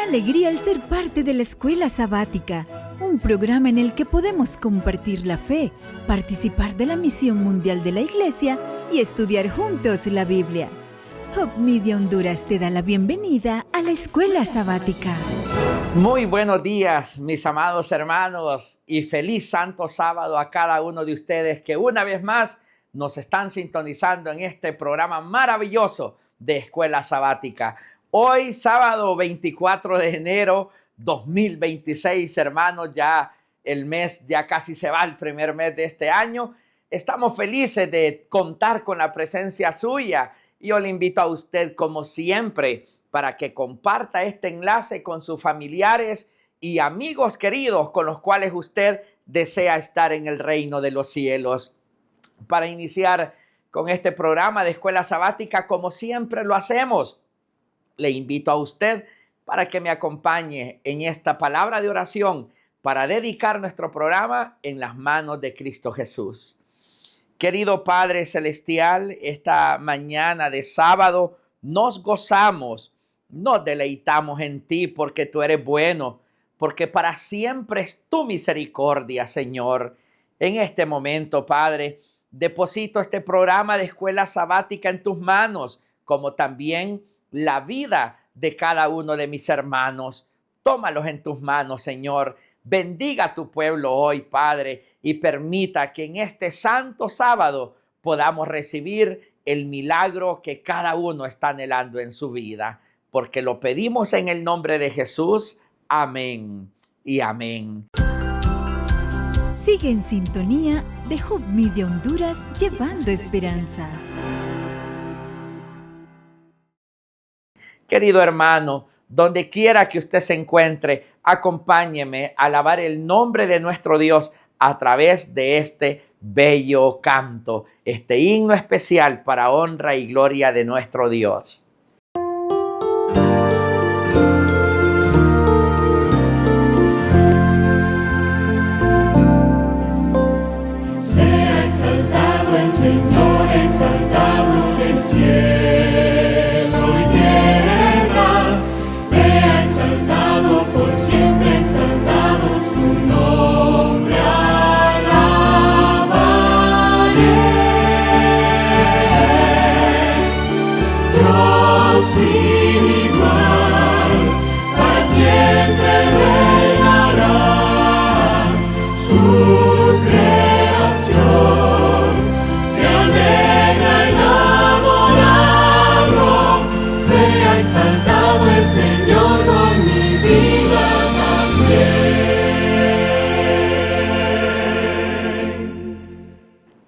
alegría el ser parte de la Escuela Sabática, un programa en el que podemos compartir la fe, participar de la misión mundial de la Iglesia y estudiar juntos la Biblia. Hope Media Honduras te da la bienvenida a la Escuela Sabática. Muy buenos días, mis amados hermanos, y feliz Santo Sábado a cada uno de ustedes que una vez más nos están sintonizando en este programa maravilloso de Escuela Sabática. Hoy, sábado 24 de enero 2026, hermanos, ya el mes, ya casi se va el primer mes de este año. Estamos felices de contar con la presencia suya. Yo le invito a usted, como siempre, para que comparta este enlace con sus familiares y amigos queridos con los cuales usted desea estar en el reino de los cielos. Para iniciar con este programa de Escuela Sabática, como siempre lo hacemos, le invito a usted para que me acompañe en esta palabra de oración para dedicar nuestro programa en las manos de Cristo Jesús. Querido Padre Celestial, esta mañana de sábado nos gozamos, nos deleitamos en ti porque tú eres bueno, porque para siempre es tu misericordia, Señor. En este momento, Padre, deposito este programa de Escuela Sabática en tus manos, como también la vida de cada uno de mis hermanos. Tómalos en tus manos, Señor. Bendiga a tu pueblo hoy, Padre, y permita que en este santo sábado podamos recibir el milagro que cada uno está anhelando en su vida, porque lo pedimos en el nombre de Jesús. Amén y amén. Sigue en sintonía de Hope Media Honduras, llevando esperanza. Querido hermano, donde quiera que usted se encuentre, acompáñeme a alabar el nombre de nuestro Dios a través de este bello canto, este himno especial para honra y gloria de nuestro Dios. Sea exaltado el Señor, exaltado en el cielo. Sin igual, para siempre reinará su creación, se alegra en adorarlo, sea exaltado el Señor con mi vida también.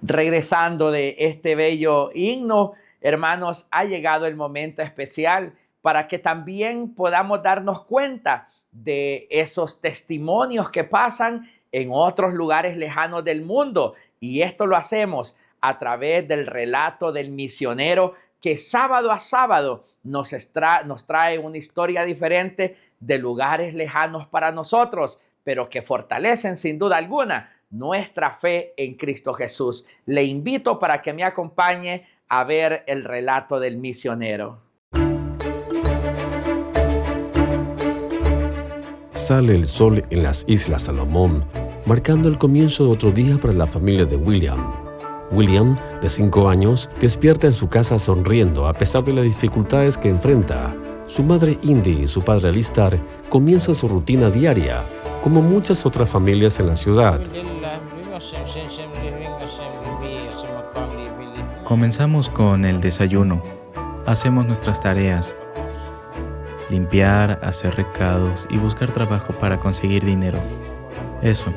Regresando de este bello himno, hermanos, ha llegado el momento especial para que también podamos darnos cuenta de esos testimonios que pasan en otros lugares lejanos del mundo. Y esto lo hacemos a través del relato del misionero que sábado a sábado nos trae una historia diferente de lugares lejanos para nosotros, pero que fortalecen sin duda alguna nuestra fe en Cristo Jesús. Le invito para que me acompañe a ver el relato del misionero. Sale el sol en las Islas Salomón, marcando el comienzo de otro día para la familia de William. William, de 5 años, despierta en su casa sonriendo a pesar de las dificultades que enfrenta. Su madre Indy y su padre Alistar comienzan su rutina diaria, como muchas otras familias en la ciudad. Comenzamos con el desayuno. Hacemos nuestras tareas. Limpiar, hacer recados y buscar trabajo para conseguir dinero. Eso.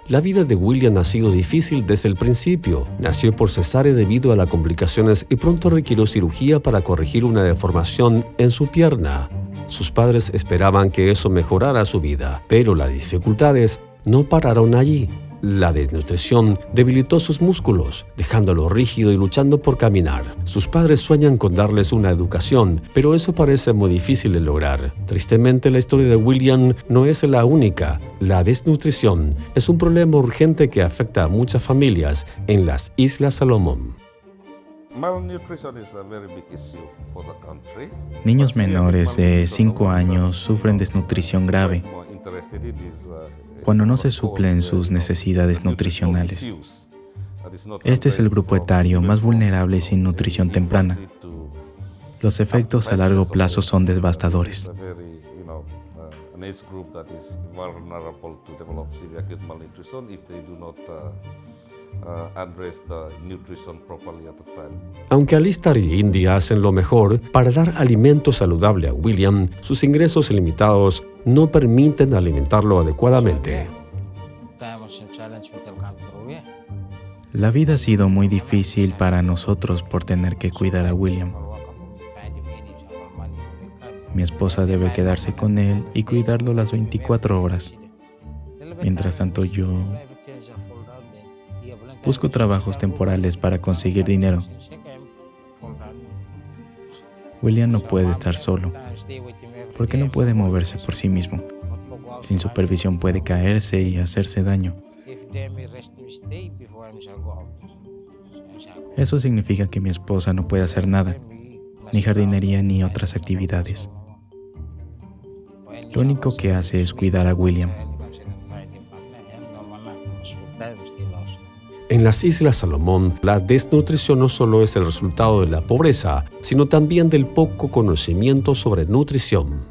La vida de William ha sido difícil desde el principio. Nació por cesárea debido a las complicaciones y pronto requirió cirugía para corregir una deformación en su pierna. Sus padres esperaban que eso mejorara su vida, pero las dificultades no pararon allí. La desnutrición debilitó sus músculos, dejándolo rígido y luchando por caminar. Sus padres sueñan con darles una educación, pero eso parece muy difícil de lograr. Tristemente, la historia de William no es la única. La desnutrición es un problema urgente que afecta a muchas familias en las Islas Salomón. Niños menores de 5 años sufren desnutrición grave cuando no se suplen sus necesidades nutricionales. Este es el grupo etario más vulnerable sin nutrición temprana. Los efectos a largo plazo son devastadores. Aunque Alistair y Indy hacen lo mejor para dar alimento saludable a William, sus ingresos limitados no permiten alimentarlo adecuadamente. La vida ha sido muy difícil para nosotros por tener que cuidar a William. Mi esposa debe quedarse con él y cuidarlo las 24 horas. Mientras tanto, yo busco trabajos temporales para conseguir dinero. William no puede estar solo, porque no puede moverse por sí mismo. Sin supervisión puede caerse y hacerse daño. Eso significa que mi esposa no puede hacer nada, ni jardinería ni otras actividades. Lo único que hace es cuidar a William. En las Islas Salomón, la desnutrición no solo es el resultado de la pobreza, sino también del poco conocimiento sobre nutrición.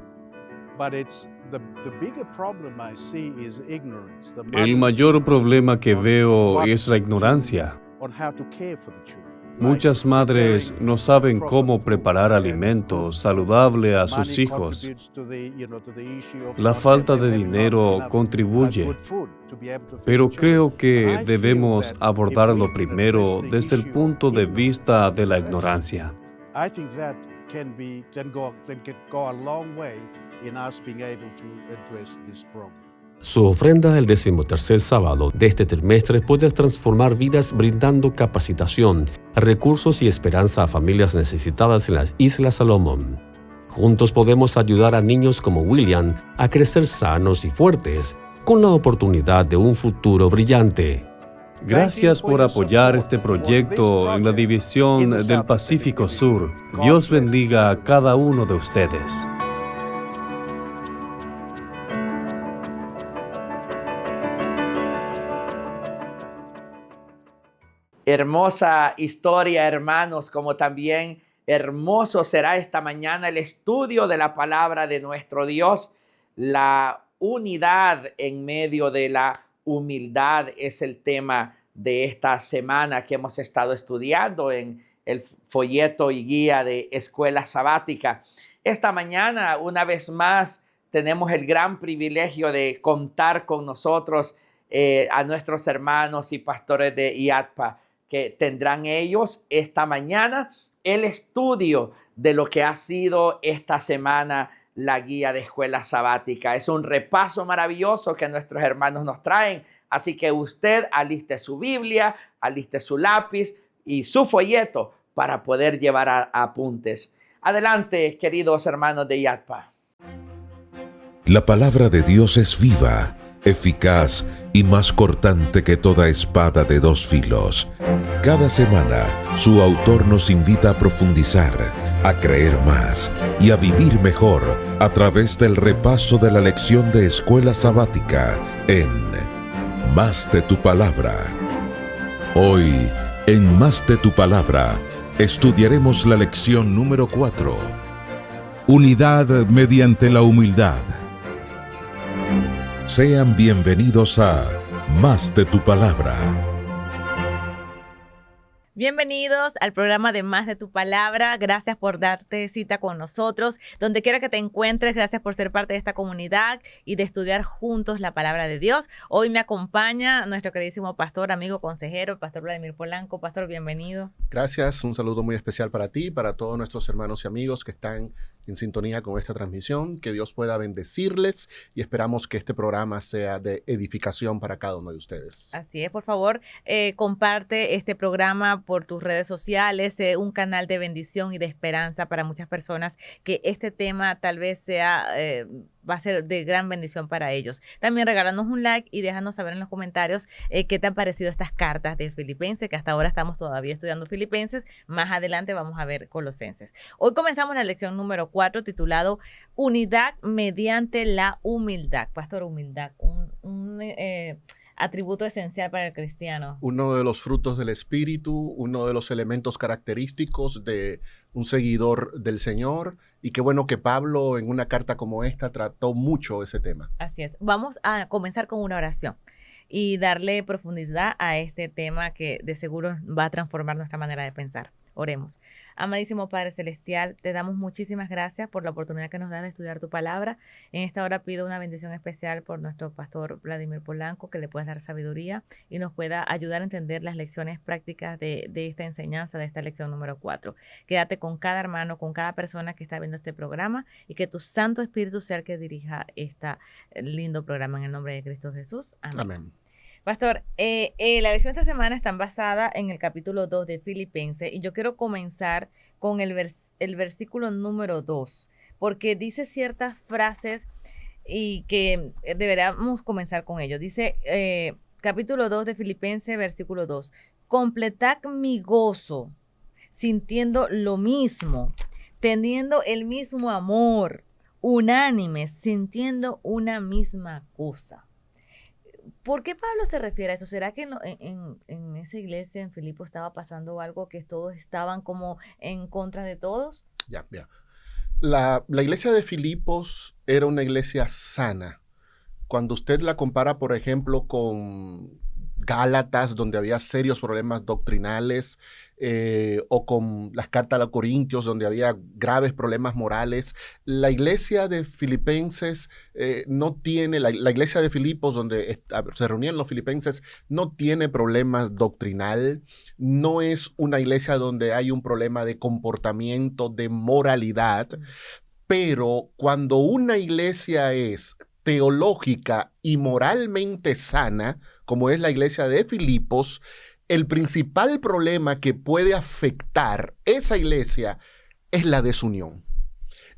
El mayor problema que veo es la ignorancia. Muchas madres no saben cómo preparar alimentos saludables a sus hijos. La falta de dinero contribuye, pero creo que debemos abordarlo primero desde el punto de vista de la ignorancia. Su ofrenda el 13º sábado de este trimestre puede transformar vidas brindando capacitación, recursos y esperanza a familias necesitadas en las Islas Salomón. Juntos podemos ayudar a niños como William a crecer sanos y fuertes, con la oportunidad de un futuro brillante. Gracias por apoyar este proyecto en la división del Pacífico Sur. Dios bendiga a cada uno de ustedes. Hermosa historia, hermanos, como también hermoso será esta mañana el estudio de la palabra de nuestro Dios. La unidad en medio de la humildad es el tema de esta semana que hemos estado estudiando en el folleto y guía de Escuela Sabática. Esta mañana, una vez más, tenemos el gran privilegio de contar con nosotros a nuestros hermanos y pastores de IATPA, que tendrán ellos esta mañana el estudio de lo que ha sido esta semana la guía de Escuela Sabática. Es un repaso maravilloso que nuestros hermanos nos traen, así que usted aliste su Biblia, aliste su lápiz y su folleto para poder llevar apuntes. Adelante, queridos hermanos de IATPA. La palabra de Dios es viva, eficaz y más cortante que toda espada de dos filos. Cada semana, su autor nos invita a profundizar, a creer más y a vivir mejor a través del repaso de la lección de Escuela Sabática en Más de tu Palabra. Hoy, en Más de tu Palabra, estudiaremos la lección número 4. Unidad mediante la humildad. Sean bienvenidos a Más de tu Palabra. Bienvenidos al programa de Más de tu Palabra. Gracias por darte cita con nosotros. Donde quiera que te encuentres, gracias por ser parte de esta comunidad y de estudiar juntos la palabra de Dios. Hoy me acompaña nuestro queridísimo pastor, amigo, consejero, el pastor Vladimir Polanco. Pastor, bienvenido. Gracias, un saludo muy especial para ti, para todos nuestros hermanos y amigos que están en sintonía con esta transmisión. Que Dios pueda bendecirles y esperamos que este programa sea de edificación para cada uno de ustedes. Así es, por favor, comparte este programa por tus redes sociales, sé un canal de bendición y de esperanza para muchas personas, que este tema tal vez sea, va a ser de gran bendición para ellos. También regálanos un like y déjanos saber en los comentarios qué te han parecido estas cartas de Filipenses, que hasta ahora estamos todavía estudiando Filipenses. Más adelante vamos a ver Colosenses. Hoy comenzamos la lección número 4, titulado Unidad mediante la humildad. Pastor, humildad, un atributo esencial para el cristiano. Uno de los frutos del Espíritu, uno de los elementos característicos de un seguidor del Señor, y qué bueno que Pablo en una carta como esta trató mucho ese tema. Así es. Vamos a comenzar con una oración y darle profundidad a este tema que de seguro va a transformar nuestra manera de pensar. Oremos. Amadísimo Padre Celestial, te damos muchísimas gracias por la oportunidad que nos das de estudiar tu palabra. En esta hora pido una bendición especial por nuestro pastor Vladimir Polanco, que le puedas dar sabiduría y nos pueda ayudar a entender las lecciones prácticas de esta enseñanza, de esta lección número 4. Quédate con cada hermano, con cada persona que está viendo este programa, y que tu Santo Espíritu sea el que dirija este lindo programa, en el nombre de Cristo Jesús. Amén. Amén. Pastor, la lección de esta semana está basada en el capítulo 2 de Filipenses, y yo quiero comenzar con el versículo número 2, porque dice ciertas frases y que deberíamos comenzar con ello. Dice, capítulo 2 de Filipenses, versículo 2, completad mi gozo, sintiendo lo mismo, teniendo el mismo amor, unánimes, sintiendo una misma cosa. ¿Por qué Pablo se refiere a eso? ¿Será que en esa iglesia en Filipo estaba pasando algo, que todos estaban como en contra de todos? Ya. La iglesia de Filipos era una iglesia sana. Cuando usted la compara, por ejemplo, con Gálatas, donde había serios problemas doctrinales, o con las cartas a los Corintios, donde había graves problemas morales, la iglesia de Filipenses no tiene, la iglesia de Filipos, donde se reunían los filipenses, no tiene problemas doctrinal, no es una iglesia donde hay un problema de comportamiento, de moralidad, pero cuando una iglesia es teológica y moralmente sana, como es la iglesia de Filipos, el principal problema que puede afectar esa iglesia es la desunión.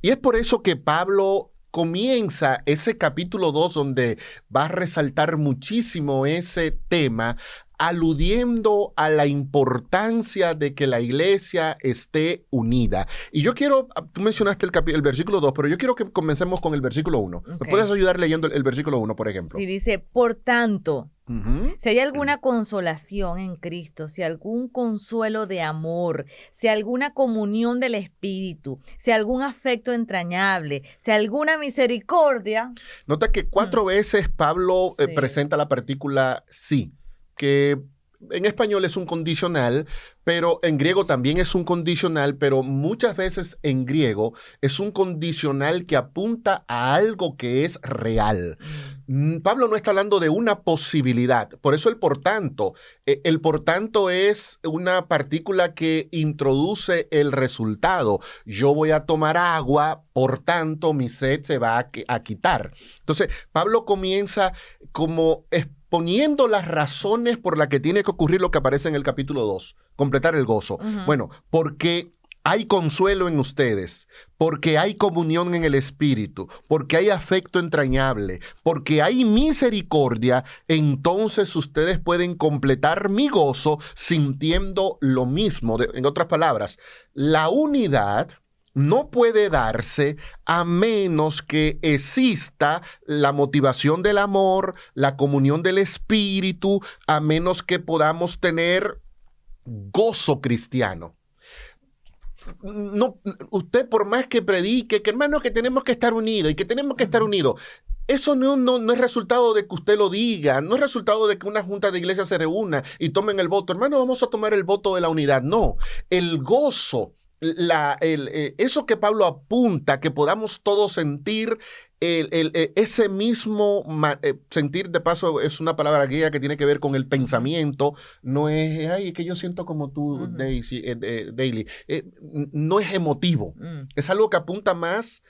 Y es por eso que Pablo comienza ese capítulo 2, donde va a resaltar muchísimo ese tema, aludiendo a la importancia de que la iglesia esté unida. Y yo quiero, tú mencionaste el versículo 2, pero yo quiero que comencemos con el versículo 1. Okay. ¿Me puedes ayudar leyendo el versículo 1, por ejemplo? Sí, dice, por tanto, si hay alguna consolación en Cristo, si algún consuelo de amor, si alguna comunión del Espíritu, si algún afecto entrañable, si alguna misericordia. Nota que 4 veces Pablo presenta la partícula sí, que en español es un condicional, pero en griego también es un condicional, pero muchas veces en griego es un condicional que apunta a algo que es real. Pablo no está hablando de una posibilidad, por eso el por tanto es una partícula que introduce el resultado. Yo voy a tomar agua, por tanto mi sed se va a quitar. Entonces, Pablo comienza como poniendo las razones por las que tiene que ocurrir lo que aparece en el capítulo 2, completar el gozo. Bueno, porque hay consuelo en ustedes, porque hay comunión en el Espíritu, porque hay afecto entrañable, porque hay misericordia, entonces ustedes pueden completar mi gozo sintiendo lo mismo. En otras palabras, la unidad no puede darse a menos que exista la motivación del amor, la comunión del Espíritu, a menos que podamos tener gozo cristiano. No, usted por más que predique, que hermano, que tenemos que estar unidos y que tenemos que estar unidos, eso no es resultado de que usted lo diga, no es resultado de que una junta de iglesia se reúna y tomen el voto. Hermano, vamos a tomar el voto de la unidad. No, el gozo, eso que Pablo apunta, que podamos todos sentir ese mismo sentir, de paso es una palabra griega que tiene que ver con el pensamiento, no es, ay, que yo siento como tú, Daily, no es emotivo, es algo que apunta más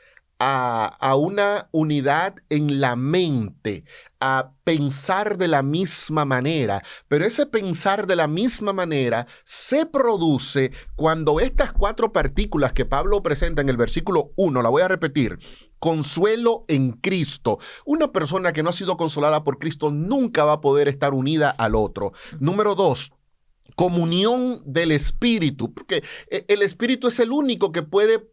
a una unidad en la mente, a pensar de la misma manera. Pero ese pensar de la misma manera se produce cuando estas 4 partículas que Pablo presenta en el versículo 1, la voy a repetir: consuelo en Cristo. Una persona que no ha sido consolada por Cristo nunca va a poder estar unida al otro. Número 2, comunión del Espíritu, porque el Espíritu es el único que puede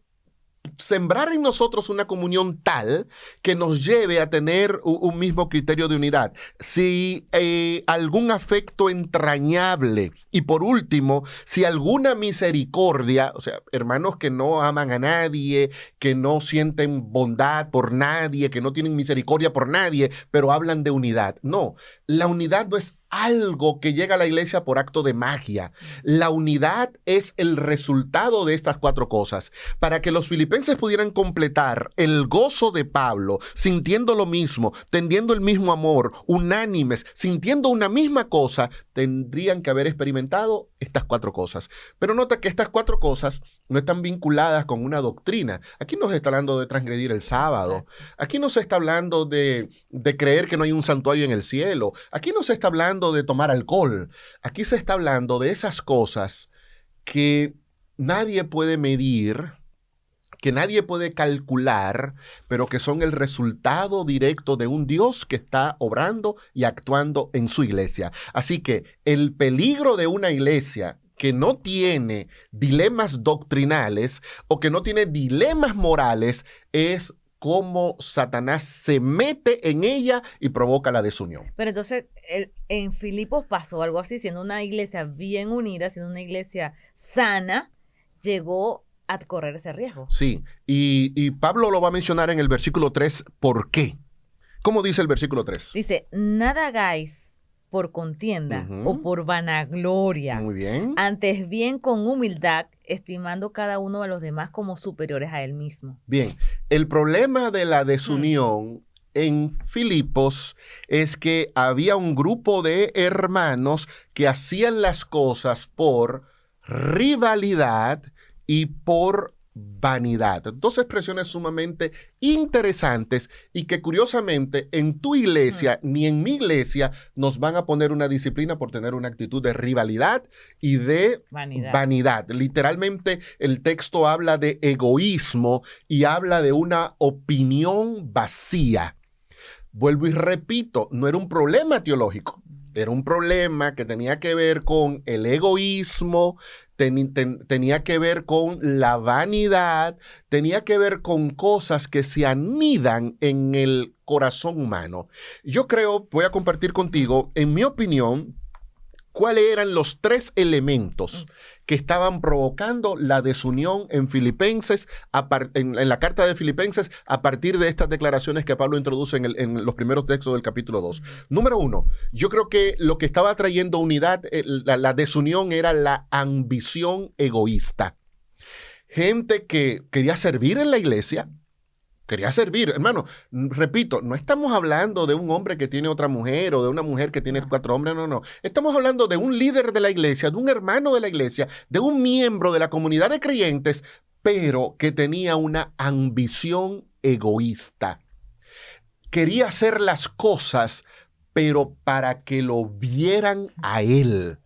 sembrar en nosotros una comunión tal que nos lleve a tener un mismo criterio de unidad. Si algún afecto entrañable, y por último, si alguna misericordia, o sea, hermanos que no aman a nadie, que no sienten bondad por nadie, que no tienen misericordia por nadie, pero hablan de unidad. No, la unidad no es algo que llega a la iglesia por acto de magia. La unidad es el resultado de estas 4 cosas. Para que los filipenses pudieran completar el gozo de Pablo, sintiendo lo mismo, tendiendo el mismo amor, unánimes, sintiendo una misma cosa, tendrían que haber experimentado estas 4 cosas. Pero nota que estas 4 cosas no están vinculadas con una doctrina. Aquí no se está hablando de transgredir el sábado. Aquí no se está hablando de creer que no hay un santuario en el cielo. Aquí no se está hablando de tomar alcohol. Aquí se está hablando de esas cosas que nadie puede medir, que nadie puede calcular, pero que son el resultado directo de un Dios que está obrando y actuando en su iglesia. Así que el peligro de una iglesia que no tiene dilemas doctrinales o que no tiene dilemas morales es cómo Satanás se mete en ella y provoca la desunión. Pero entonces, en Filipos pasó algo así, siendo una iglesia bien unida, siendo una iglesia sana, llegó a correr ese riesgo. Sí, y Pablo lo va a mencionar en el versículo 3, ¿por qué? ¿Cómo dice el versículo 3? Dice, nada hagáis por contienda o por vanagloria. Muy bien. Antes bien con humildad, estimando cada uno a los demás como superiores a él mismo. Bien, el problema de la desunión en Filipos es que había un grupo de hermanos que hacían las cosas por rivalidad y por vanidad. 2 expresiones sumamente interesantes y que curiosamente en tu iglesia ni en mi iglesia nos van a poner una disciplina por tener una actitud de rivalidad y de vanidad. Literalmente el texto habla de egoísmo y habla de una opinión vacía. Vuelvo y repito, no era un problema teológico. Era un problema que tenía que ver con el egoísmo, tenía que ver con la vanidad, tenía que ver con cosas que se anidan en el corazón humano. Yo creo, voy a compartir contigo, en mi opinión, cuáles eran los 3 elementos que estaban provocando la desunión en Filipenses, en la carta de Filipenses, a partir de estas declaraciones que Pablo introduce en los primeros textos del capítulo 2. Número 1, yo creo que lo que estaba trayendo unidad, la desunión, era la ambición egoísta. Gente que quería servir en la iglesia, quería servir. Hermano, repito, no estamos hablando de un hombre que tiene otra mujer o de una mujer que tiene 4 hombres, no. Estamos hablando de un líder de la iglesia, de un hermano de la iglesia, de un miembro de la comunidad de creyentes, pero que tenía una ambición egoísta. Quería hacer las cosas, pero para que lo vieran a él.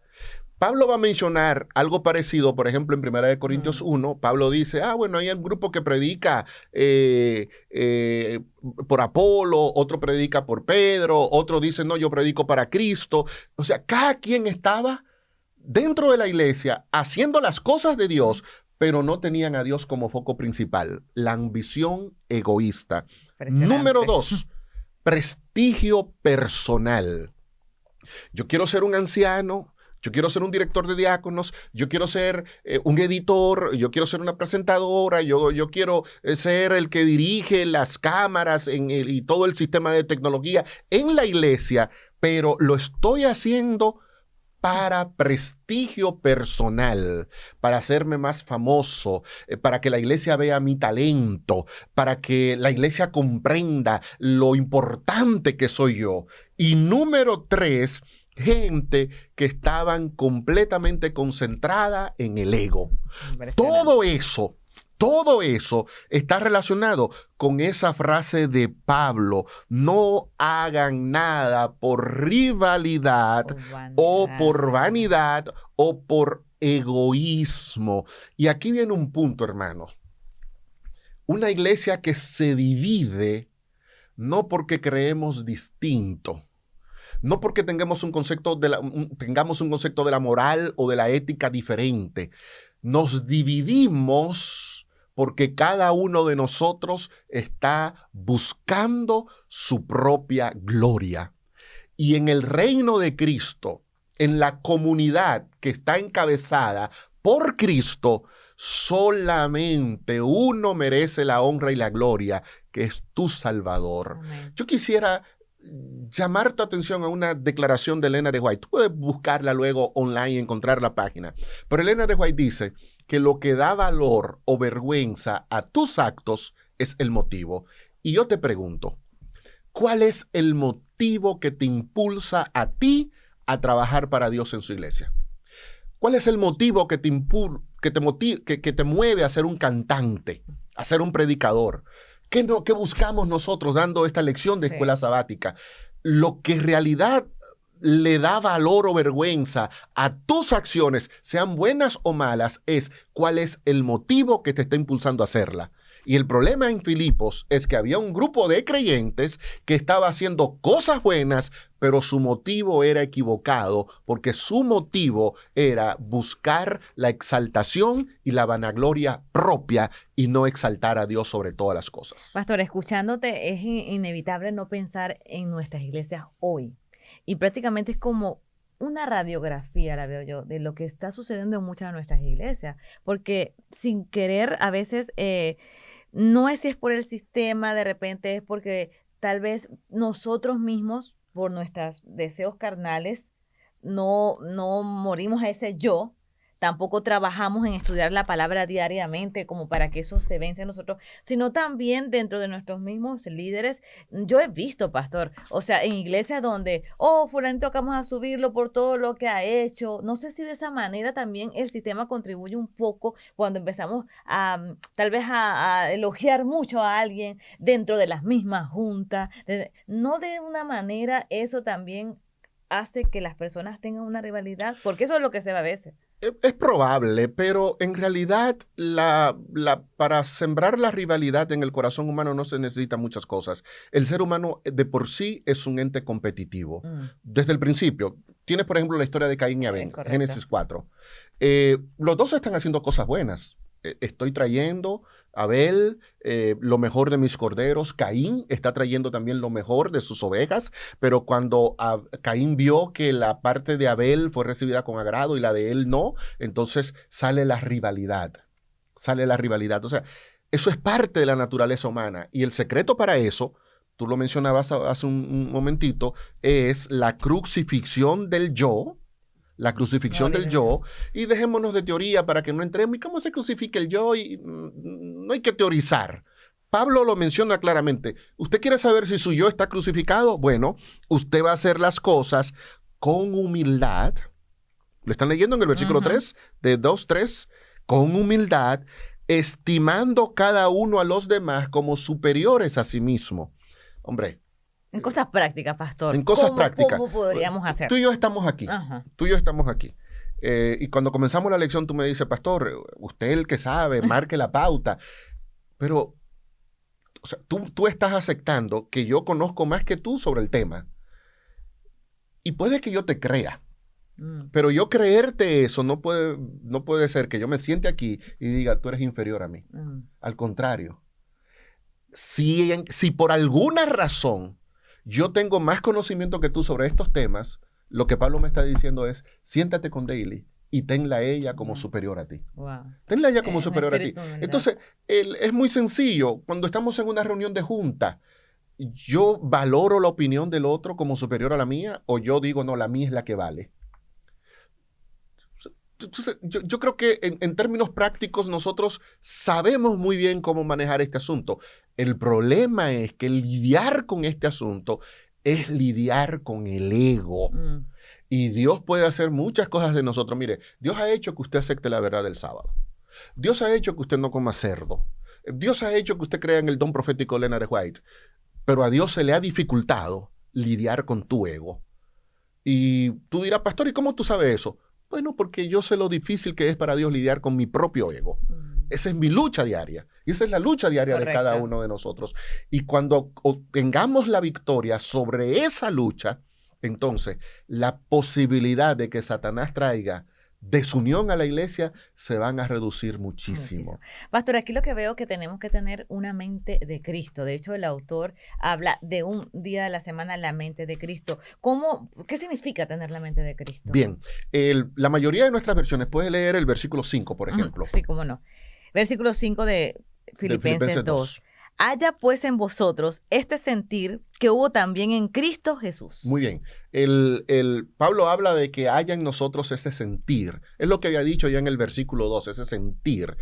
Pablo va a mencionar algo parecido, por ejemplo, en 1 Corintios 1, Pablo dice, bueno, hay un grupo que predica por Apolo, otro predica por Pedro, otro dice, no, yo predico para Cristo. O sea, cada quien estaba dentro de la iglesia haciendo las cosas de Dios, pero no tenían a Dios como foco principal. La ambición egoísta. Número 2, prestigio personal. Yo quiero ser un anciano. Yo quiero ser un director de diáconos, yo quiero ser un editor, yo quiero ser una presentadora, yo quiero ser el que dirige las cámaras y todo el sistema de tecnología en la iglesia, pero lo estoy haciendo para prestigio personal, para hacerme más famoso, para que la iglesia vea mi talento, para que la iglesia comprenda lo importante que soy yo. Y número 3, gente que estaban completamente concentrada en el ego. Todo todo eso está relacionado con esa frase de Pablo: no hagan nada por rivalidad o por vanidad o por egoísmo. Y aquí viene un punto, hermanos. Una iglesia que se divide no porque creemos distinto, no porque tengamos un concepto de la moral o de la ética diferente. Nos dividimos porque cada uno de nosotros está buscando su propia gloria. Y en el reino de Cristo, en la comunidad que está encabezada por Cristo, solamente uno merece la honra y la gloria, que es tu Salvador. Amén. Yo quisiera llamar tu atención a una declaración de Elena de White. Tú puedes buscarla luego online y encontrar la página. Pero Elena de White dice que lo que da valor o vergüenza a tus actos es el motivo. Y yo te pregunto, ¿cuál es el motivo que te impulsa a ti a trabajar para Dios en su iglesia? ¿Cuál es el motivo que te mueve a ser un cantante, a ser un predicador? ¿Qué buscamos nosotros dando esta lección de escuela sabática? Lo que en realidad le da valor o vergüenza a tus acciones, sean buenas o malas, es cuál es el motivo que te está impulsando a hacerla. Y el problema en Filipos es que había un grupo de creyentes que estaba haciendo cosas buenas, pero su motivo era equivocado, porque su motivo era buscar la exaltación y la vanagloria propia y no exaltar a Dios sobre todas las cosas. Pastor, escuchándote, es inevitable no pensar en nuestras iglesias hoy. Y prácticamente es como una radiografía, la veo yo, de lo que está sucediendo en muchas de nuestras iglesias. Porque sin querer, a veces, no es si es por el sistema, de repente es porque tal vez nosotros mismos, por nuestros deseos carnales, no morimos a ese yo. Tampoco trabajamos en estudiar la palabra diariamente como para que eso se vence en nosotros, sino también dentro de nuestros mismos líderes. Yo he visto, pastor, o sea, en iglesias donde, fulanito acabamos a subirlo por todo lo que ha hecho. No sé si de esa manera también el sistema contribuye un poco cuando empezamos tal vez a elogiar mucho a alguien dentro de las mismas juntas. No de una manera eso también hace que las personas tengan una rivalidad, porque eso es lo que se ve a veces. Es probable, pero en realidad para sembrar la rivalidad en el corazón humano no se necesitan muchas cosas. El ser humano de por sí es un ente competitivo. Desde el principio. Tienes, por ejemplo, la historia de Caín y Abel, Génesis 4. Los dos están haciendo cosas buenas. Estoy trayendo a Abel lo mejor de mis corderos. Caín está trayendo también lo mejor de sus ovejas. Pero cuando Caín vio que la parte de Abel fue recibida con agrado y la de él no, entonces sale la rivalidad. Sale la rivalidad. O sea, eso es parte de la naturaleza humana. Y el secreto para eso, tú lo mencionabas hace un momentito, es la crucifixión del yo. La crucifixión del yo, y dejémonos de teoría para que no entremos. ¿Y cómo se crucifica el yo? Y no hay que teorizar. Pablo lo menciona claramente. ¿Usted quiere saber si su yo está crucificado? Bueno, usted va a hacer las cosas con humildad. Lo están leyendo en el versículo 3 de 2:3. Con humildad, estimando cada uno a los demás como superiores a sí mismo. Hombre. En cosas prácticas, pastor. En cosas prácticas. ¿Cómo podríamos hacer? Tú y yo estamos aquí. Tú y yo estamos aquí. Y cuando comenzamos la lección, tú me dices, pastor, usted es el que sabe, marque la pauta. Pero, o sea, tú estás aceptando que yo conozco más que tú sobre el tema. Y puede que yo te crea. Pero yo creerte eso no puede ser que yo me siente aquí y diga, tú eres inferior a mí. Al contrario. Si por alguna razón yo tengo más conocimiento que tú sobre estos temas, lo que Pablo me está diciendo es, siéntate con Daily y tenla a ella como superior a ti. Tenla a ella como superior a ti. Entonces, es muy sencillo. Cuando estamos en una reunión de junta, ¿yo valoro la opinión del otro como superior a la mía? ¿O yo digo, no, la mía es la que vale? Entonces, yo creo que en términos prácticos nosotros sabemos muy bien cómo manejar este asunto. El problema es que lidiar con este asunto es lidiar con el ego. Y Dios puede hacer muchas cosas de nosotros. Mire, Dios ha hecho que usted acepte la verdad del sábado. Dios ha hecho que usted no coma cerdo. Dios ha hecho que usted crea en el don profético de Leonard White. Pero a Dios se le ha dificultado lidiar con tu ego. Y tú dirás, pastor, ¿y cómo tú sabes eso? Bueno, porque yo sé lo difícil que es para Dios lidiar con mi propio ego. Esa es mi lucha diaria. Y esa es la lucha diaria de cada uno de nosotros. Y cuando obtengamos la victoria sobre esa lucha, entonces la posibilidad de que Satanás traiga desunión a la iglesia se van a reducir muchísimo. Pastor, aquí lo que veo es que tenemos que tener una mente de Cristo. De hecho, el autor habla de un día de la semana, la mente de Cristo. ¿Qué significa tener la mente de Cristo? Bien, la mayoría de nuestras versiones, puede leer el versículo 5, por ejemplo. Sí, cómo no. Versículo 5 de Filipenses 2. Haya pues en vosotros este sentir que hubo también en Cristo Jesús. Muy bien. Pablo habla de que haya en nosotros ese sentir. Es lo que había dicho ya en el versículo 2, ese sentir.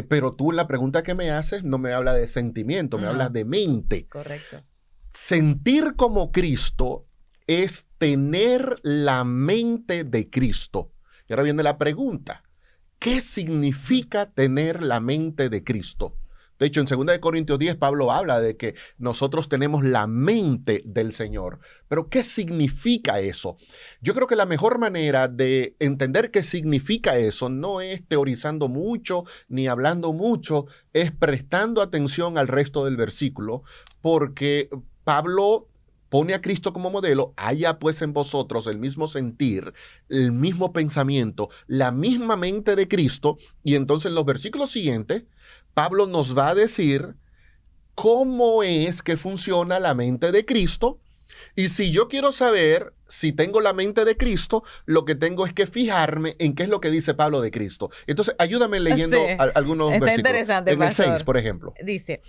Pero tú en la pregunta que me haces no me habla de sentimiento, me hablas de mente. Correcto. Sentir como Cristo es tener la mente de Cristo. Y ahora viene la pregunta. ¿Qué significa tener la mente de Cristo? De hecho, en 2 Corintios 10, Pablo habla de que nosotros tenemos la mente del Señor. Pero, ¿qué significa eso? Yo creo que la mejor manera de entender qué significa eso no es teorizando mucho ni hablando mucho, es prestando atención al resto del versículo, porque Pablo pone a Cristo como modelo. Haya pues en vosotros el mismo sentir, el mismo pensamiento, la misma mente de Cristo. Y entonces en los versículos siguientes, Pablo nos va a decir cómo es que funciona la mente de Cristo. Y si yo quiero saber si tengo la mente de Cristo, lo que tengo es que fijarme en qué es lo que dice Pablo de Cristo. Entonces, ayúdame leyendo algunos Está versículos. Interesante, en pastor. el 6, por ejemplo. Dice,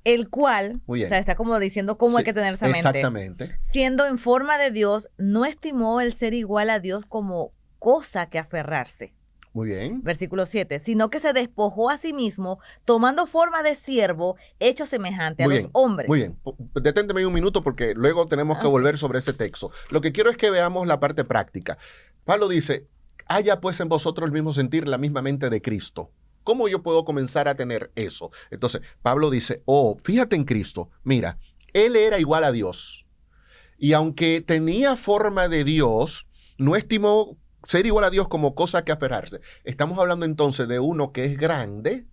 el cual, o sea, está como diciendo cómo hay que tener esa mente. Exactamente. Siendo en forma de Dios, no estimó el ser igual a Dios como cosa que aferrarse. Muy bien. Versículo 7, sino que se despojó a sí mismo, tomando forma de siervo, hecho semejante a los hombres. Muy bien. Deténteme un minuto porque luego tenemos que volver sobre ese texto. Lo que quiero es que veamos la parte práctica. Pablo dice, haya pues en vosotros el mismo sentir, la misma mente de Cristo. ¿Cómo yo puedo comenzar a tener eso? Entonces, Pablo dice, fíjate en Cristo. Mira, él era igual a Dios. Y aunque tenía forma de Dios, no estimó ser igual a Dios como cosa que aferrarse. Estamos hablando entonces de uno que es grande.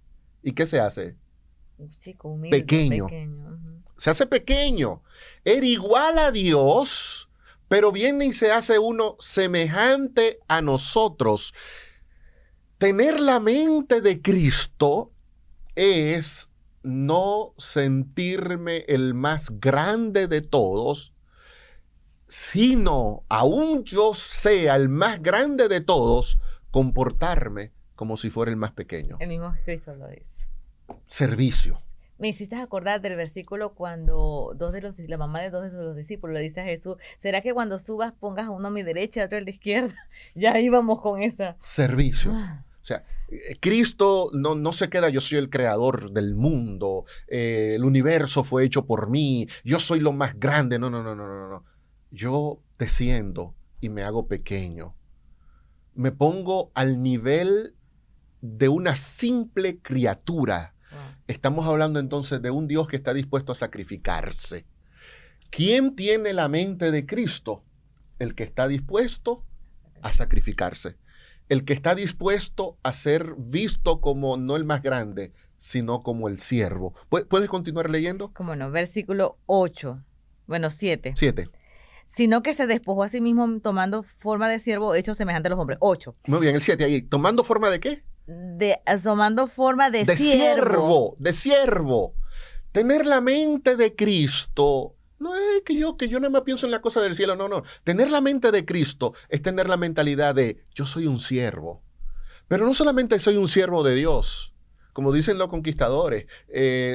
¿Y qué se hace? Chico, humilde, pequeño. Se hace pequeño. Era igual a Dios, pero viene y se hace uno semejante a nosotros. Tener la mente de Cristo es no sentirme el más grande de todos, sino, aún yo sea el más grande de todos, comportarme como si fuera el más pequeño. El mismo Cristo lo dice. Servicio. Me hiciste acordar del versículo cuando la mamá de dos de los discípulos le dice a Jesús, ¿será que cuando subas pongas a uno a mi derecha y a otro a la izquierda? Ya íbamos con esa. Servicio. O sea, Cristo no se queda, yo soy el creador del mundo, el universo fue hecho por mí, yo soy lo más grande. No. Yo desciendo y me hago pequeño. Me pongo al nivel de una simple criatura. Estamos hablando entonces de un Dios que está dispuesto a sacrificarse. ¿Quién tiene la mente de Cristo? El que está dispuesto a sacrificarse. El que está dispuesto a ser visto como no el más grande, sino como el siervo. ¿Puedes continuar leyendo? Cómo no, versículo 8. Bueno, 7. 7. Sino que se despojó a sí mismo tomando forma de siervo hecho semejante a los hombres. 8. Muy bien, el 7 ahí. ¿Tomando forma de qué? Tomando forma de siervo. De siervo. Tener la mente de Cristo no es que yo no me pienso en la cosa del cielo, no. Tener la mente de Cristo es tener la mentalidad de yo soy un siervo. Pero no solamente soy un siervo de Dios, como dicen los conquistadores,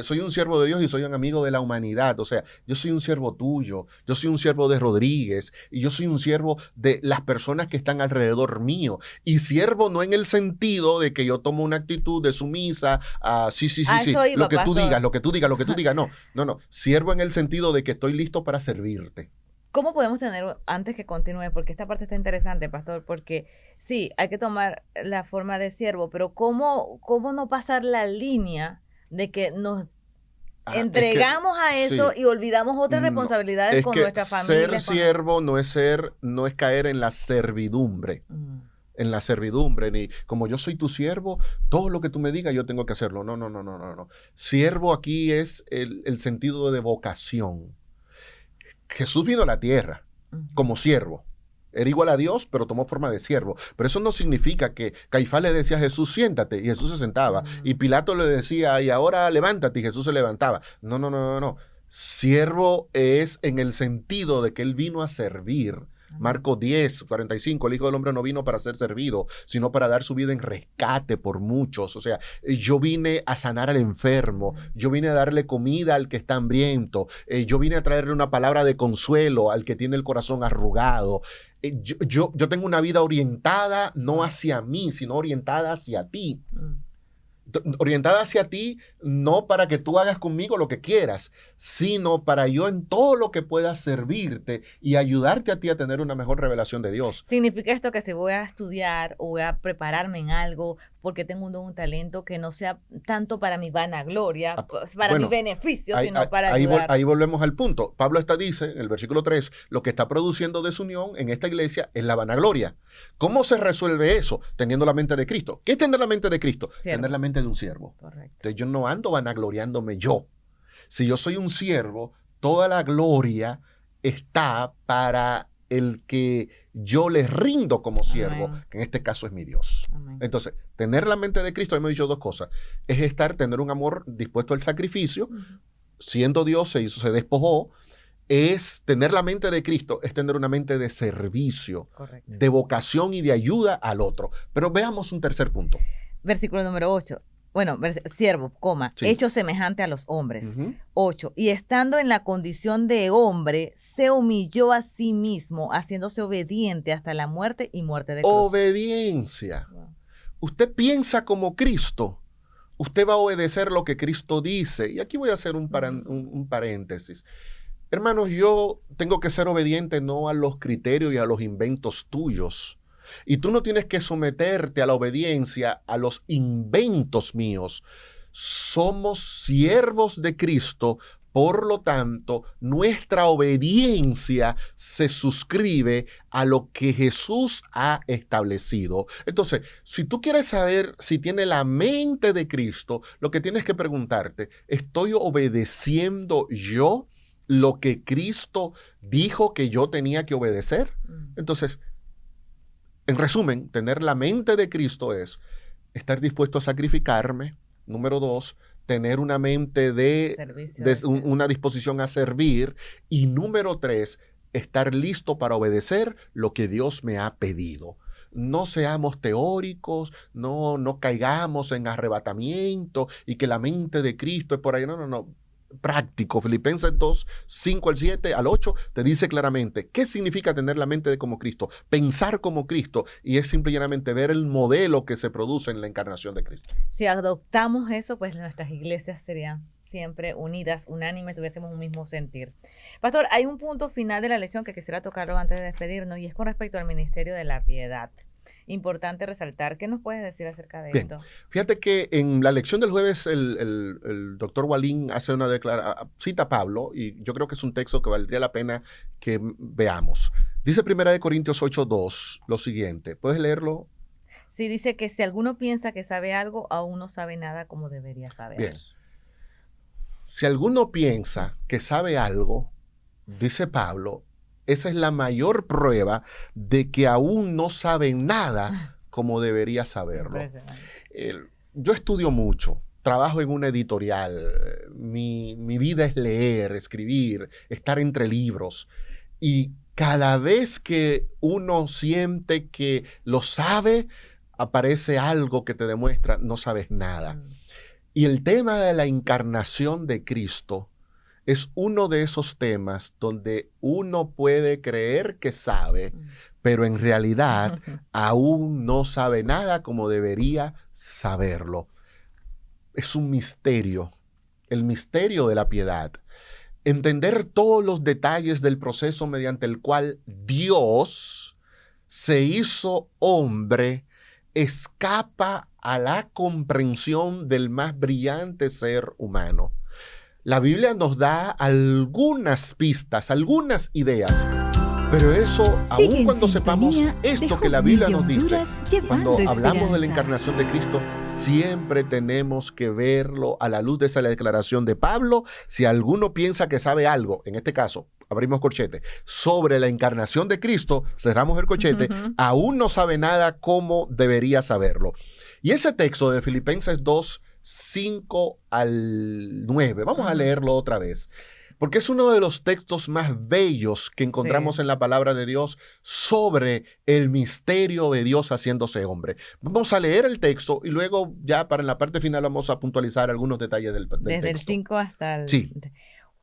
soy un siervo de Dios y soy un amigo de la humanidad. O sea, yo soy un siervo tuyo, yo soy un siervo de Rodríguez y yo soy un siervo de las personas que están alrededor mío. Y siervo no en el sentido de que yo tomo una actitud de sumisa, sí, lo que tú digas, no. Siervo en el sentido de que estoy listo para servirte. ¿Cómo podemos tener, antes que continúe, porque esta parte está interesante, pastor, porque sí, hay que tomar la forma de siervo, pero ¿cómo no pasar la línea de que nos entregamos a eso y olvidamos otras responsabilidades con nuestra familia? Ser siervo no es caer en la servidumbre. En la servidumbre, ni como yo soy tu siervo, todo lo que tú me digas yo tengo que hacerlo. No. Siervo aquí es el sentido de vocación. Jesús vino a la tierra como siervo. Era igual a Dios, pero tomó forma de siervo. Pero eso no significa que Caifás le decía a Jesús, siéntate, y Jesús se sentaba. Y Pilato le decía, y ahora levántate, y Jesús se levantaba. No. Siervo es en el sentido de que él vino a servir. Marcos 10, 45, el Hijo del Hombre no vino para ser servido, sino para dar su vida en rescate por muchos. O sea, yo vine a sanar al enfermo, yo vine a darle comida al que está hambriento, yo vine a traerle una palabra de consuelo al que tiene el corazón arrugado. Yo tengo una vida orientada no hacia mí, sino orientada hacia ti. Orientada hacia ti, no para que tú hagas conmigo lo que quieras, sino para yo en todo lo que pueda servirte y ayudarte a ti a tener una mejor revelación de Dios. ¿Significa esto que si voy a estudiar o voy a prepararme en algo porque tengo un talento, que no sea tanto para mi vanagloria, para mi beneficio, sino para ayudar? Ahí volvemos al punto. Pablo dice en el versículo 3, lo que está produciendo desunión en esta iglesia es la vanagloria. ¿Cómo se resuelve eso? Teniendo la mente de Cristo. ¿Qué es tener la mente de Cristo? Tener la mente de un siervo. Correcto. Entonces yo no ando vanagloriándome yo. Si yo soy un siervo, toda la gloria está para el que yo le rindo como siervo, que en este caso es mi Dios. Amén. Entonces, tener la mente de Cristo, hemos dicho dos cosas, es tener un amor dispuesto al sacrificio, siendo Dios se despojó. Es tener la mente de Cristo, es tener una mente de servicio, correcto, de vocación y de ayuda al otro. Pero veamos un tercer punto. Versículo número 8. Bueno, siervo, sí, hecho semejante a los hombres. 8. Y estando en la condición de hombre, se humilló a sí mismo, haciéndose obediente hasta la muerte y muerte de cruz. Obediencia. Wow. Usted piensa como Cristo, usted va a obedecer lo que Cristo dice. Y aquí voy a hacer un paréntesis. Hermanos, yo tengo que ser obediente no a los criterios y a los inventos tuyos. Y tú no tienes que someterte a la obediencia a los inventos míos. Somos siervos de Cristo, por lo tanto, nuestra obediencia se suscribe a lo que Jesús ha establecido. Entonces, si tú quieres saber si tiene la mente de Cristo, lo que tienes que preguntarte, ¿estoy obedeciendo yo lo que Cristo dijo que yo tenía que obedecer? Entonces, en resumen, tener la mente de Cristo es estar dispuesto a sacrificarme. Número 2, tener una mente una disposición a servir. Y número 3, estar listo para obedecer lo que Dios me ha pedido. No seamos teóricos, no caigamos en arrebatamiento y que la mente de Cristo es por ahí. No. Práctico. Filipenses 2, 5 al 7, al 8, te dice claramente qué significa tener la mente como Cristo, pensar como Cristo, y es simple y llanamente ver el modelo que se produce en la encarnación de Cristo. Si adoptamos eso, pues nuestras iglesias serían siempre unidas, unánimes, tuviésemos un mismo sentir. Pastor, hay un punto final de la lección que quisiera tocarlo antes de despedirnos, y es con respecto al ministerio de la piedad. Importante resaltar. ¿Qué nos puedes decir acerca de esto? Fíjate que en la lección del jueves el doctor Walín hace cita a Pablo, y yo creo que es un texto que valdría la pena que veamos. Dice 1 Corintios 8:2 lo siguiente. ¿Puedes leerlo? Sí, dice que si alguno piensa que sabe algo, aún no sabe nada como debería saber. Bien. Si alguno piensa que sabe algo, dice Pablo, esa es la mayor prueba de que aún no sabe nada como debería saberlo. Yo estudio mucho, trabajo en una editorial, mi vida es leer, escribir, estar entre libros, y cada vez que uno siente que lo sabe, aparece algo que te demuestra no sabes nada. Y el tema de la encarnación de Cristo es uno de esos temas donde uno puede creer que sabe, pero en realidad aún no sabe nada como debería saberlo. Es un misterio, el misterio de la piedad. entender todos los detalles del proceso mediante el cual Dios se hizo hombre escapa a la comprensión del más brillante ser humano. La Biblia nos da algunas pistas, algunas ideas, pero eso, aun cuando sepamos esto que la Biblia nos dice, cuando hablamos de la encarnación de Cristo, siempre tenemos que verlo a la luz de esa declaración de Pablo. Si alguno piensa que sabe algo, en este caso, abrimos corchete, sobre la encarnación de Cristo, cerramos el corchete, aún no sabe nada como debería saberlo. Y ese texto de Filipenses 2, 5 al 9, vamos a leerlo otra vez, porque es uno de los textos más bellos que encontramos en la palabra de Dios sobre el misterio de Dios haciéndose hombre. Vamos a leer el texto y luego ya para en la parte final vamos a puntualizar algunos detalles del texto. Desde el 5 hasta el... Sí.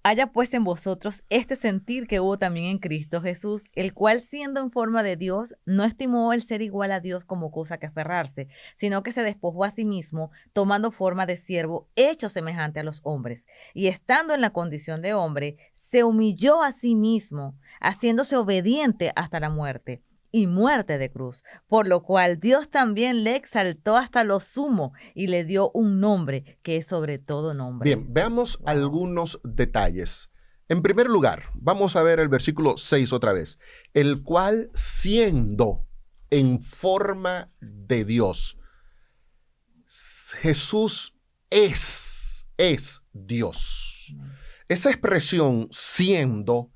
Haya pues en vosotros este sentir que hubo también en Cristo Jesús, el cual siendo en forma de Dios, no estimó el ser igual a Dios como cosa que aferrarse, sino que se despojó a sí mismo, tomando forma de siervo, hecho semejante a los hombres. Y estando en la condición de hombre, se humilló a sí mismo, haciéndose obediente hasta la muerte, y muerte de cruz, por lo cual Dios también le exaltó hasta lo sumo y le dio un nombre que es sobre todo nombre. Bien, veamos algunos detalles. En primer lugar, vamos a ver el versículo 6 otra vez, el cual siendo en forma de Dios, Jesús es Dios. Esa expresión siendo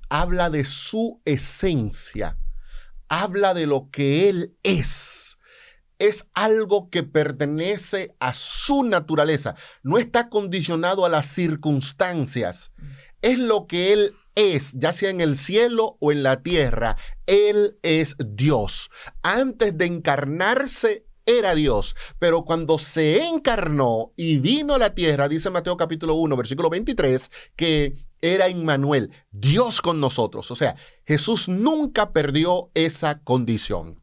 habla de su esencia, habla de lo que Él es. Es algo que pertenece a su naturaleza. No está condicionado a las circunstancias. Es lo que Él es, ya sea en el cielo o en la tierra. Él es Dios. Antes de encarnarse, era Dios, pero cuando se encarnó y vino a la tierra, dice Mateo capítulo 1, versículo 23, que era Immanuel, Dios con nosotros. O sea, Jesús nunca perdió esa condición.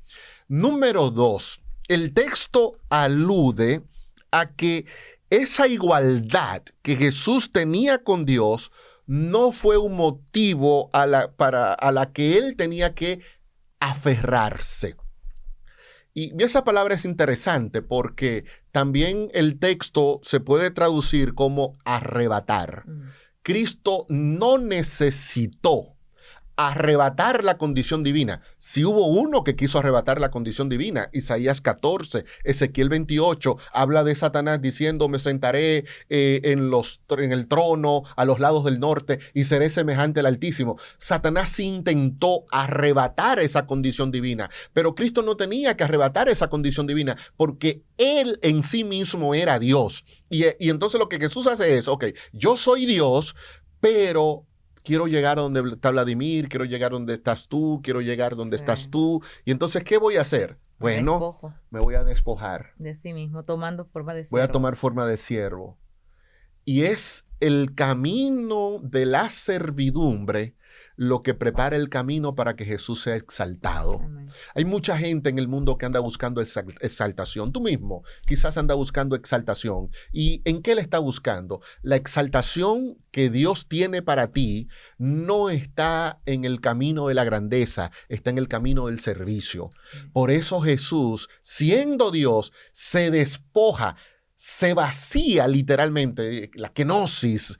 Número 2, el texto alude a que esa igualdad que Jesús tenía con Dios no fue un motivo a la que él tenía que aferrarse. Y esa palabra es interesante porque también el texto se puede traducir como arrebatar. Cristo no necesitó arrebatar la condición divina. Si hubo uno que quiso arrebatar la condición divina, Isaías 14, Ezequiel 28, habla de Satanás diciendo, me sentaré en el trono a los lados del norte y seré semejante al Altísimo. Satanás sí intentó arrebatar esa condición divina, pero Cristo no tenía que arrebatar esa condición divina porque Él en sí mismo era Dios. Y entonces lo que Jesús hace es, ok, yo soy Dios, pero quiero llegar a donde está Vladimir, quiero llegar donde estás tú, quiero llegar donde estás tú. Y entonces, ¿qué voy a hacer? Bueno, me voy a despojar. De sí mismo, tomando forma de siervo. Voy a tomar forma de siervo. Y es el camino de la servidumbre lo que prepara el camino para que Jesús sea exaltado. Amén. Hay mucha gente en el mundo que anda buscando exaltación. Tú mismo quizás anda buscando exaltación. ¿Y en qué le está buscando? La exaltación que Dios tiene para ti no está en el camino de la grandeza, está en el camino del servicio. Por eso Jesús, siendo Dios, se despoja, se vacía literalmente, la kenosis,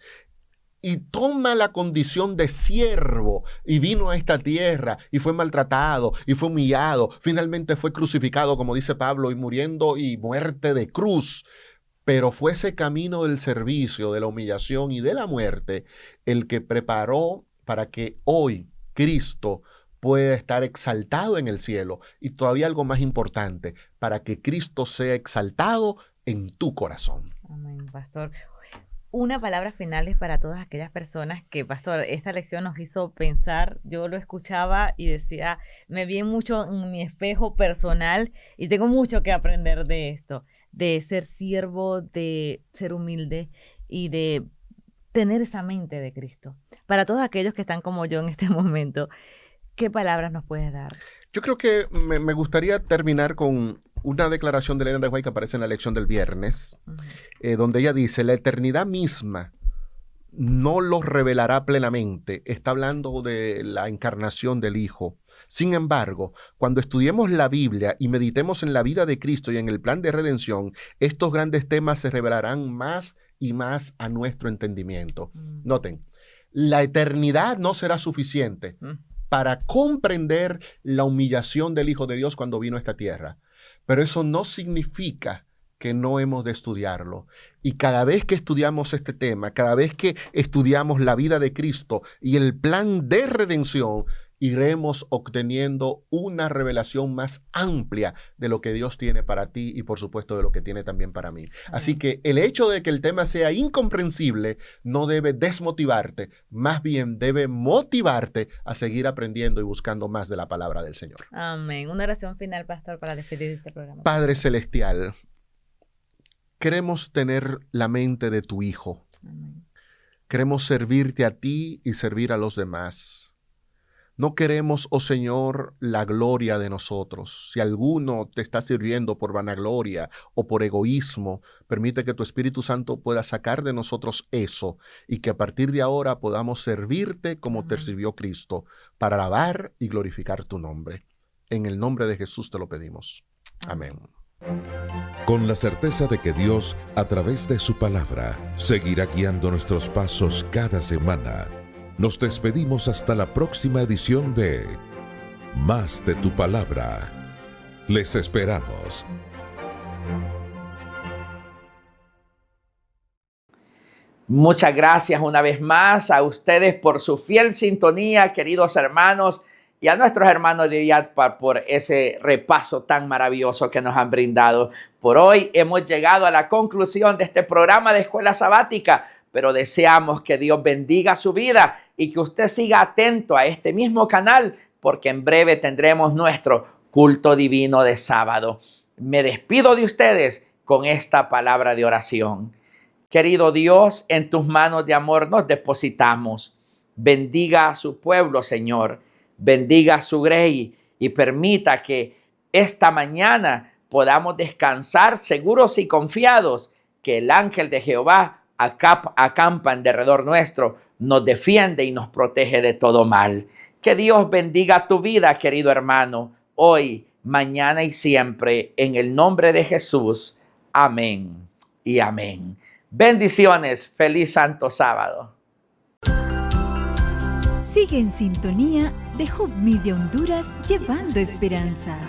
y toma la condición de siervo y vino a esta tierra y fue maltratado y fue humillado. Finalmente fue crucificado, como dice Pablo, y muriendo y muerte de cruz. Pero fue ese camino del servicio, de la humillación y de la muerte el que preparó para que hoy Cristo pueda estar exaltado en el cielo. Y todavía algo más importante, para que Cristo sea exaltado en tu corazón. Amén, pastor. Una palabra final es para todas aquellas personas que, pastor, esta lección nos hizo pensar. Yo lo escuchaba y decía, me vi mucho en mi espejo personal y tengo mucho que aprender de esto, de ser siervo, de ser humilde y de tener esa mente de Cristo. Para todos aquellos que están como yo en este momento, ¿qué palabras nos puedes dar? Yo creo que me gustaría terminar con una declaración de Elena de White que aparece en la lección del viernes, donde ella dice, la eternidad misma no los revelará plenamente. Está hablando de la encarnación del Hijo. Sin embargo, cuando estudiemos la Biblia y meditemos en la vida de Cristo y en el plan de redención, estos grandes temas se revelarán más y más a nuestro entendimiento. Noten, la eternidad no será suficiente para comprender la humillación del Hijo de Dios cuando vino a esta tierra. Pero eso no significa que no hemos de estudiarlo. Y cada vez que estudiamos este tema, cada vez que estudiamos la vida de Cristo y el plan de redención, iremos obteniendo una revelación más amplia de lo que Dios tiene para ti y por supuesto de lo que tiene también para mí. Así que el hecho de que el tema sea incomprensible no debe desmotivarte, más bien debe motivarte a seguir aprendiendo y buscando más de la palabra del Señor. Amén. Una oración final, pastor, para despedir este programa. Padre Celestial, queremos tener la mente de tu Hijo. Amén. Queremos servirte a ti y servir a los demás. No queremos, oh Señor, la gloria de nosotros. Si alguno te está sirviendo por vanagloria o por egoísmo, permite que tu Espíritu Santo pueda sacar de nosotros eso y que a partir de ahora podamos servirte como te sirvió Cristo, para alabar y glorificar tu nombre. En el nombre de Jesús te lo pedimos. Amén. Con la certeza de que Dios, a través de su palabra, seguirá guiando nuestros pasos cada semana, nos despedimos hasta la próxima edición de Más de tu Palabra. Les esperamos. Muchas gracias una vez más a ustedes por su fiel sintonía, queridos hermanos, y a nuestros hermanos de IADPA por ese repaso tan maravilloso que nos han brindado. Por hoy hemos llegado a la conclusión de este programa de Escuela Sabática, pero deseamos que Dios bendiga su vida y que usted siga atento a este mismo canal, porque en breve tendremos nuestro culto divino de sábado. Me despido de ustedes con esta palabra de oración. Querido Dios, en tus manos de amor nos depositamos. Bendiga a su pueblo, Señor. Bendiga a su grey y permita que esta mañana podamos descansar seguros y confiados que el ángel de Jehová acampa en derredor nuestro, nos defiende y nos protege de todo mal. Que Dios bendiga tu vida, querido hermano, hoy, mañana y siempre, en el nombre de Jesús. Amén y amén. Bendiciones. Feliz Santo Sábado. Sigue en sintonía de Hope Media Honduras, llevando esperanza.